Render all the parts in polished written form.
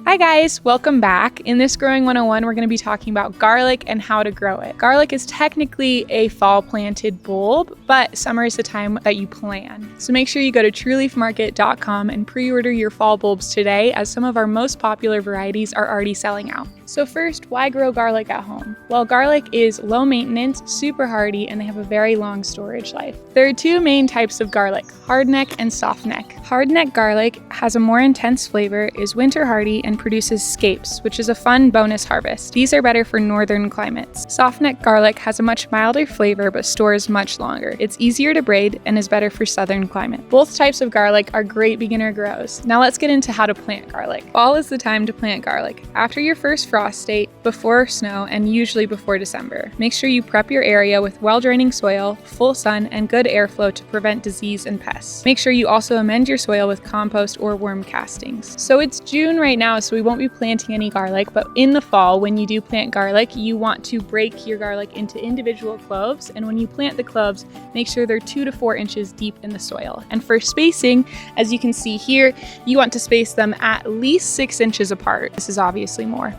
Hi guys, welcome back. In this Growing 101, we're going to be talking about garlic and how to grow it. Garlic is technically a fall planted bulb, but summer is the time that you plant. So make sure you go to trueleafmarket.com and pre-order your fall bulbs today, as some of our most popular varieties are already selling out. So first, why grow garlic at home? Well, garlic is low maintenance, super hardy, and they have a very long storage life. There are two main types of garlic, hardneck and softneck. Hardneck garlic has a more intense flavor, is winter hardy, and produces scapes, which is a fun bonus harvest. These are better for northern climates. Softneck garlic has a much milder flavor but stores much longer. It's easier to braid and is better for southern climate. Both types of garlic are great beginner grows. Now let's get into how to plant garlic. Fall is the time to plant garlic. After your first frost date, before snow, and usually before December. Make sure you prep your area with well-draining soil, full sun, and good airflow to prevent disease and pests. Make sure you also amend your soil with compost or worm castings. So it's June right now, so we won't be planting any garlic, but in the fall, when you do plant garlic, you want to break your garlic into individual cloves, and when you plant the cloves, make sure they're 2 to 4 inches deep in the soil. And for spacing, as you can see here, you want to space them at least 6 inches apart. This is obviously more.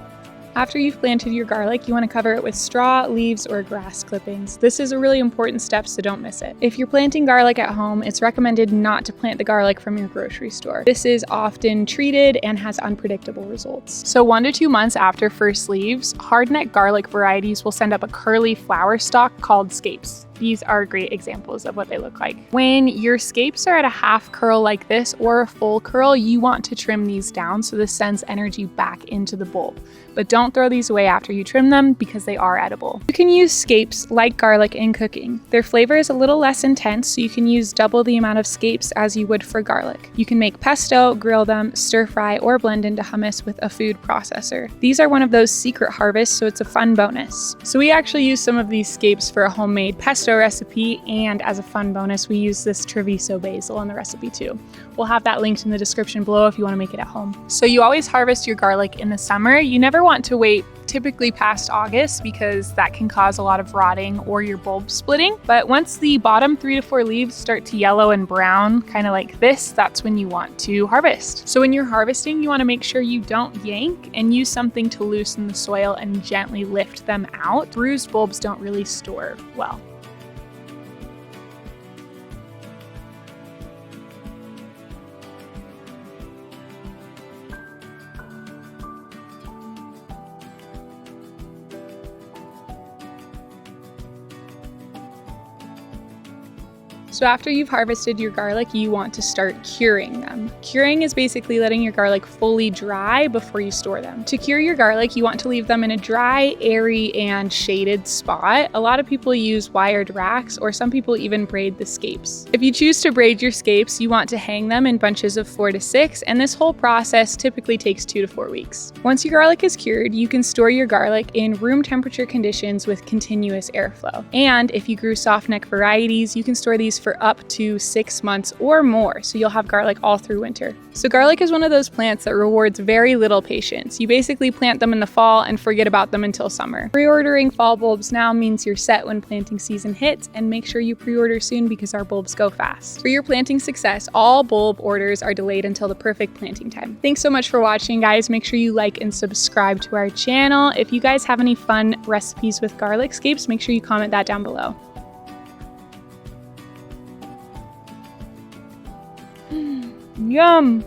After you've planted your garlic, you want to cover it with straw, leaves, or grass clippings. This is a really important step, so don't miss it. If you're planting garlic at home, it's recommended not to plant the garlic from your grocery store. This is often treated and has unpredictable results. So 1 to 2 months after first leaves, hardneck garlic varieties will send up a curly flower stalk called scapes. These are great examples of what they look like. When your scapes are at a half curl like this or a full curl, you want to trim these down so this sends energy back into the bulb. But don't throw these away after you trim them because they are edible. You can use scapes like garlic in cooking. Their flavor is a little less intense, so you can use double the amount of scapes as you would for garlic. You can make pesto, grill them, stir fry, or blend into hummus with a food processor. These are one of those secret harvests, so it's a fun bonus. So we actually use some of these scapes for a homemade pesto recipe, and as a fun bonus, we use this Treviso basil in the recipe too. We'll have that linked in the description below if you want to make it at home. So you always harvest your garlic in the summer. You never want to wait typically past August because that can cause a lot of rotting or your bulb splitting. But once the bottom 3 to 4 leaves start to yellow and brown, kind of like this, that's when you want to harvest. So when you're harvesting, you want to make sure you don't yank and use something to loosen the soil and gently lift them out. Bruised bulbs don't really store well. So after you've harvested your garlic, you want to start curing them. Curing is basically letting your garlic fully dry before you store them. To cure your garlic, you want to leave them in a dry, airy, and shaded spot. A lot of people use wired racks, or some people even braid the scapes. If you choose to braid your scapes, you want to hang them in bunches of 4 to 6, and this whole process typically takes 2 to 4 weeks. Once your garlic is cured, you can store your garlic in room temperature conditions with continuous airflow. And if you grew softneck varieties, you can store these for up to 6 months or more, so you'll have garlic all through winter. So garlic is one of those plants that rewards very little patience. You basically plant them in the fall and forget about them until summer. Pre-ordering fall bulbs now means you're set when planting season hits, and make sure you pre-order soon because our bulbs go fast. For your planting success, all bulb orders are delayed until the perfect planting time. Thanks so much for watching, guys. Make sure you like and subscribe to our channel. If you guys have any fun recipes with garlic scapes, make sure you comment that down below. Yum!